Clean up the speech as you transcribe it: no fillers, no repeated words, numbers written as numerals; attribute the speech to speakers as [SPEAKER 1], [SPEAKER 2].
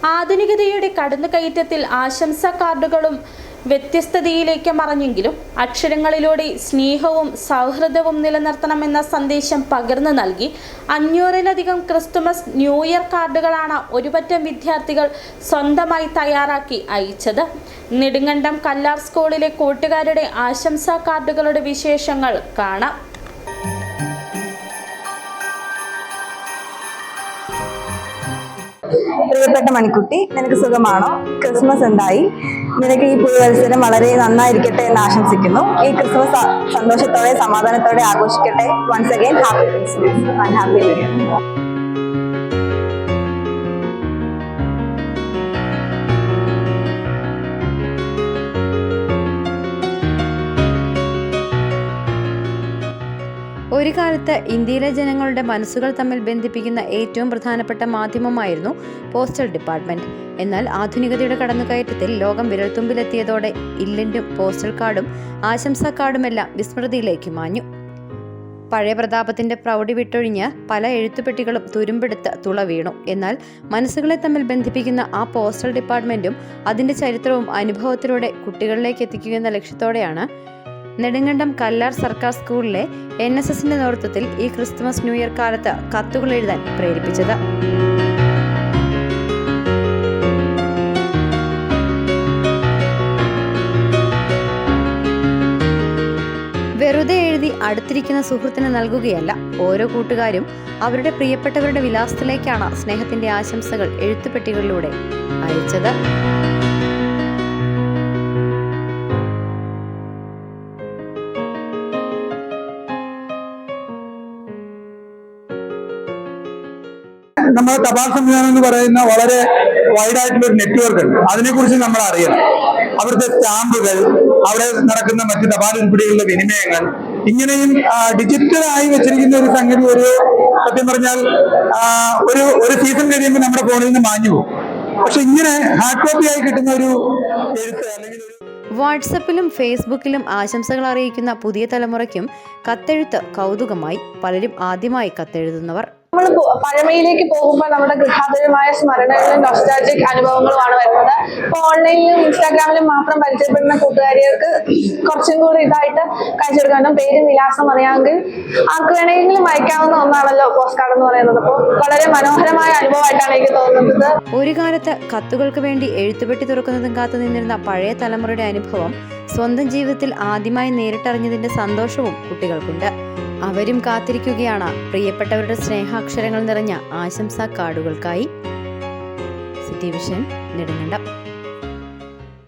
[SPEAKER 1] ആധുനികതയുടെ കടന്നുകയറ്റത്തിൽ ആശംസാ കാർഡുകളും വ്യത്യസ്തതയിലേക്ക് മറഞ്ഞെങ്കിലും അക്ഷരങ്ങളിലൂടെ സ്നേഹവും സൗഹൃദവും നിലനിർത്തണമെന്ന സന്ദേശം പകർന്നു നൽകി 500-ലധികം ക്രിസ്തുമസ് ന്യൂ ഇയർ കാർഡുകളാണ് ഒരുപറ്റം വിദ്യാർത്ഥികൾ സ്വന്തമായി തയ്യാറാക്കി അയച്ചത്. നെടുങ്കണ്ടം കല്ലാർ സ്കൂളിലെ കൂട്ടുകാരുടെ ആശംസാ കാർഡുകളുടെ വിശേഷങ്ങൾ കാണാം.
[SPEAKER 2] പ്രിയപ്പെട്ട മണിക്കുട്ടി, നിനക്ക് സുഖമാണോ? ക്രിസ്മസ് എന്തായി? നിനക്ക് ഈ പുതുവത്സരം വളരെ നന്നായിരിക്കട്ടെ എന്ന് ആശംസിക്കുന്നു. ഈ ക്രിസ്മസ് സന്തോഷത്തോടെ സമാധാനത്തോടെ ആഘോഷിക്കട്ടെ. Once again happy Christmas and happy new year.
[SPEAKER 3] ഒരു കാലത്ത് ഇന്ത്യയിലെ ജനങ്ങളുടെ മനസ്സുകൾ തമ്മിൽ ബന്ധിപ്പിക്കുന്ന ഏറ്റവും പ്രധാനപ്പെട്ട മാധ്യമമായിരുന്നു പോസ്റ്റൽ ഡിപ്പാർട്ട്മെന്റ്. എന്നാൽ ആധുനികതയുടെ കടന്നുകയറ്റത്തിൽ ലോകം വിരൽത്തുമ്പിലെത്തിയതോടെ ഇല്ലന്റും പോസ്റ്റൽ കാർഡും ആശംസാ കാർഡുമെല്ലാം വിസ്മൃതിയിലേക്ക് മാഞ്ഞു. പഴയ പ്രതാപത്തിന്റെ പ്രൗഢി വിട്ടൊഴിഞ്ഞ് പല എഴുത്തുപെട്ടികളും തുരുമ്പെടുത്ത് തുള വീണു. എന്നാൽ മനസ്സുകളെ തമ്മിൽ ബന്ധിപ്പിക്കുന്ന ആ പോസ്റ്റൽ ഡിപ്പാർട്ട്മെന്റും അതിന്റെ ചരിത്രവും അനുഭവത്തിലൂടെ കുട്ടികളിലേക്ക് എത്തിക്കുക എന്ന ലക്ഷ്യത്തോടെയാണ് നെടുങ്കണ്ടം കല്ലാർ സർക്കാർ സ്കൂളിലെ NSSന്റെ നേതൃത്വത്തിൽ ഈ ക്രിസ്തുമസ് ന്യൂ ഇയർ കാലത്ത് കത്തുകൾ എഴുതാൻ പ്രേരിപ്പിച്ചത്. വെറുതെ എഴുതി അടുത്തിരിക്കുന്ന സുഹൃത്തിന് നൽകുകയല്ല, ഓരോ കൂട്ടുകാരും അവരുടെ പ്രിയപ്പെട്ടവരുടെ വിലാസത്തിലേക്കാണ് സ്നേഹത്തിന്റെ ആശംസകൾ എഴുത്തുപെട്ടികളിലൂടെ അയച്ചത്.
[SPEAKER 4] നമ്മുടെ തപാൽ സംവിധാനം എന്ന് പറയുന്ന വളരെ വൈഡായിട്ടുള്ള ഒരു നെറ്റ്വർക്ക് ഉണ്ട്. അതിനെക്കുറിച്ച് നമ്മൾ അറിയണം. അവിടുത്തെ സ്റ്റാമ്പുകൾ, അവിടെ നടക്കുന്ന മറ്റ് തപാൽ ഉൾപ്പെടെയുള്ള വിനിമയങ്ങൾ, ഇങ്ങനെയും ഡിജിറ്റലായി വെച്ചിരിക്കുന്ന ഒരു സംഗതി സത്യം പറഞ്ഞാൽ ഒരു സീസൺ കഴിയുമ്പോൾ നമ്മുടെ ഫോണിൽ നിന്ന് മാഞ്ഞു പോകും. പക്ഷെ ഇങ്ങനെ ഹാർഡ് കോപ്പി ആയി കിട്ടുന്ന ഒരു എഴുത്ത് അല്ലെങ്കിൽ
[SPEAKER 3] വാട്സപ്പിലും ഫേസ്ബുക്കിലും ആശംസകൾ അറിയിക്കുന്ന പുതിയ തലമുറയ്ക്കും കത്തെഴുത്ത് കൗതുകമായി. പലരും ആദ്യമായി കത്തെഴുതുന്നവർ.
[SPEAKER 2] നമ്മൾ പഴമയിലേക്ക് പോകുമ്പോൾ നമ്മുടെ ഗൃഹാതുരമായ സ്മരണകളും നൊസ്റ്റാൾജിക് അനുഭവങ്ങളുമാണ് വരുന്നത്. ഇപ്പൊ ഓൺലൈനിലും ഇൻസ്റ്റാഗ്രാമിലും മാത്രം പരിചയപ്പെടുന്ന കൂട്ടുകാരികൾക്ക് കുറച്ചും കൂടി ഇതായിട്ട് കഴിച്ചെടുക്കാനും പേരും വിലാസം അറിയാമെങ്കിൽ ആർക്ക് വേണമെങ്കിലും അയക്കാവുന്ന ഒന്നാണല്ലോ പോസ്റ്റ് കാർഡ് എന്ന് പറയുന്നത്. അപ്പോൾ വളരെ മനോഹരമായ അനുഭവമായിട്ടാണ് എനിക്ക് തോന്നുന്നത്.
[SPEAKER 3] ഒരു കാലത്ത് കത്തുകൾക്ക് വേണ്ടി എഴുത്തുപെട്ടി തുറക്കുന്നതും കാത്തു നിന്നിരുന്ന പഴയ തലമുറയുടെ അനുഭവം സ്വന്തം ജീവിതത്തിൽ ആദ്യമായി നേരിട്ടറിഞ്ഞതിന്റെ സന്തോഷവും കുട്ടികൾക്കുണ്ട്. അവരും കാത്തിരിക്കുകയാണ് പ്രിയപ്പെട്ടവരുടെ സ്നേഹാക്ഷരങ്ങൾ നിറഞ്ഞ ആശംസാ കാർഡുകൾക്കായി. City vision, Nedumkandam.